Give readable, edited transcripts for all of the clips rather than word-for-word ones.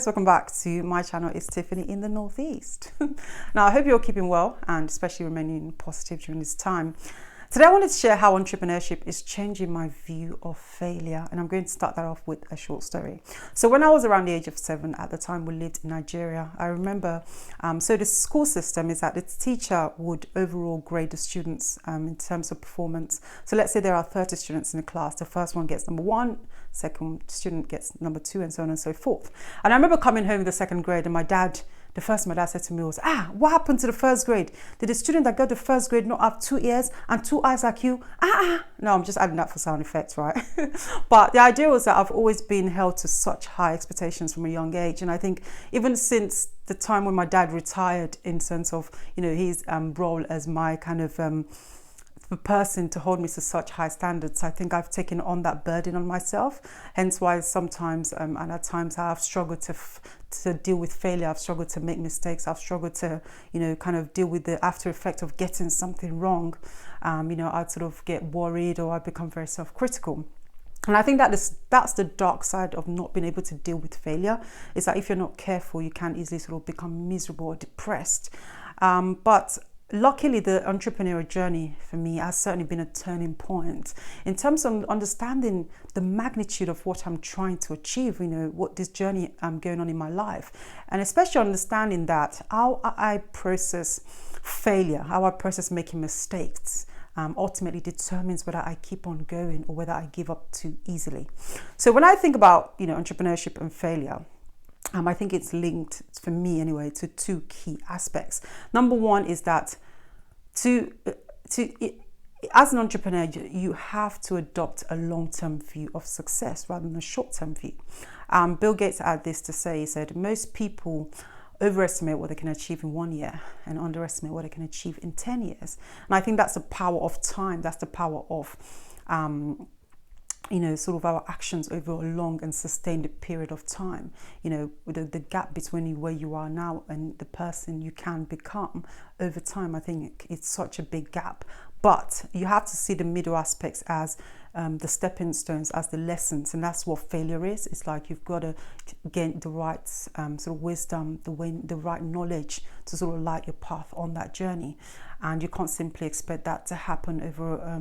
guys, welcome back to my channel. It's Tiffany in the Northeast. Now I hope you're keeping well and especially remaining positive during this time. Today I wanted to share how entrepreneurship is changing my view of failure, and I'm going to start that off with a short story. So when I was around the age of 7, at the time we lived in Nigeria, I remember, so the school system is that the teacher would overall grade the students in terms of performance. So let's say there are 30 students in the class, the first one gets number 1, second student gets number 2, and so on and so forth. And I remember coming home in the second grade, and the first thing my dad said to me was, what happened to the first grade? Did the student that got the first grade not have 2 ears and 2 eyes like you? No, I'm just adding that for sound effects, right? But the idea was that I've always been held to such high expectations from a young age. And I think even since the time when my dad retired, in sense of, his role as my kind of the person to hold me to such high standards, I think I've taken on that burden on myself. Hence why sometimes and at times I've struggled to deal with failure. I've struggled to make mistakes. I've struggled to kind of deal with the after effect of getting something wrong. I'd sort of get worried, or I'd become very self-critical. And I think that's the dark side of not being able to deal with failure, is that if you're not careful, you can easily sort of become miserable or depressed. But luckily, the entrepreneurial journey for me has certainly been a turning point in terms of understanding the magnitude of what I'm trying to achieve, what this journey I'm going on in my life. And especially understanding that how I process failure, how I process making mistakes, ultimately determines whether I keep on going or whether I give up too easily. So when I think about, entrepreneurship and failure, I think it's linked, for me anyway, to 2 key aspects. Number one is that as an entrepreneur, you have to adopt a long-term view of success rather than a short-term view. Bill Gates had this to say. He said, most people overestimate what they can achieve in 1 year and underestimate what they can achieve in 10 years. And I think that's the power of time. That's the power of sort of our actions over a long and sustained period of time. With the gap between where you are now and the person you can become over time, I think it's such a big gap. But you have to see the middle aspects as the stepping stones, as the lessons, and that's what failure is. It's like you've got to gain the right sort of wisdom, the right knowledge to sort of light your path on that journey. And you can't simply expect that to happen over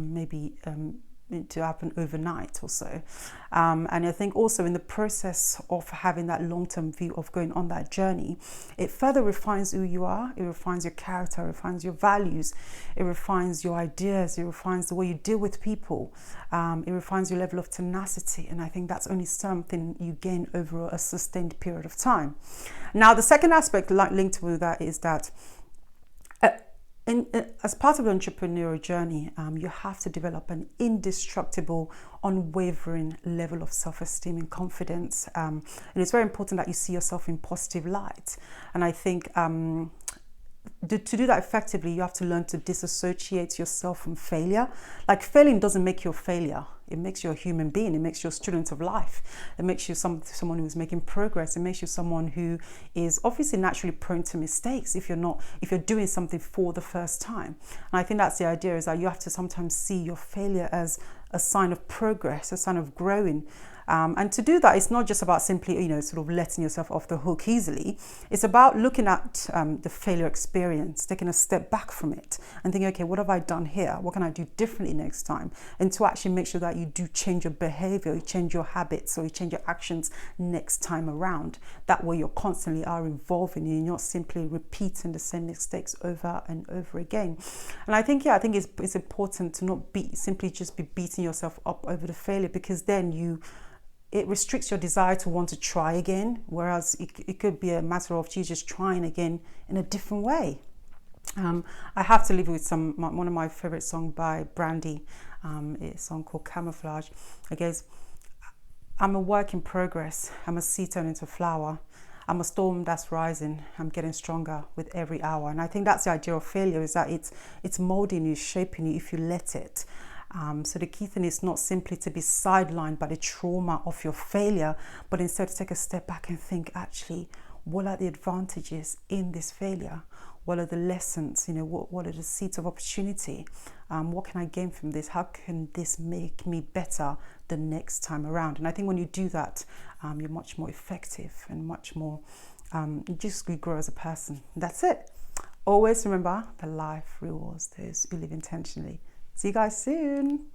to happen overnight or so. And I think also in the process of having that long-term view of going on that journey, it further refines who you are. It refines your character, it refines your values, it refines your ideas, it refines the way you deal with people, it refines your level of tenacity. And I think that's only something you gain over a sustained period of time. Now, the second aspect linked with that is that as part of the entrepreneurial journey, you have to develop an indestructible, unwavering level of self-esteem and confidence. And it's very important that you see yourself in positive light. And I think to do that effectively, you have to learn to disassociate yourself from failure. Like, failing doesn't make you a failure. It makes you a human being. It makes you a student of life. It makes you someone who is making progress. It makes you someone who is obviously naturally prone to mistakes if you're doing something for the first time. And I think that's the idea, is that you have to sometimes see your failure as a sign of progress, a sign of growing. And to do that, it's not just about simply, sort of letting yourself off the hook easily. It's about looking at the failure experience, taking a step back from it and thinking, okay, what have I done here? What can I do differently next time? And to actually make sure that you do change your behavior, you change your habits, or you change your actions next time around. That way you're constantly evolving, and you're not simply repeating the same mistakes over and over again. And I think it's important to not simply just be beating yourself up over the failure, because then it restricts your desire to want to try again, whereas it could be a matter of you just trying again in a different way. I have to leave with one of my favorite songs by Brandy. It's a song called Camouflage. It goes, I'm a work in progress. I'm a seed turned into flower. I'm a storm that's rising. I'm getting stronger with every hour. And I think that's the idea of failure, is that it's molding you, shaping you if you let it. So the key thing is not simply to be sidelined by the trauma of your failure, but instead to take a step back and think, actually, What are the advantages in this failure? What are the lessons? What are the seeds of opportunity? What can I gain from this? How can this make me better the next time around? And I think when you do that, you're much more effective and much more, you grow as a person. That's it. Always remember that life rewards those who live intentionally. See you guys soon.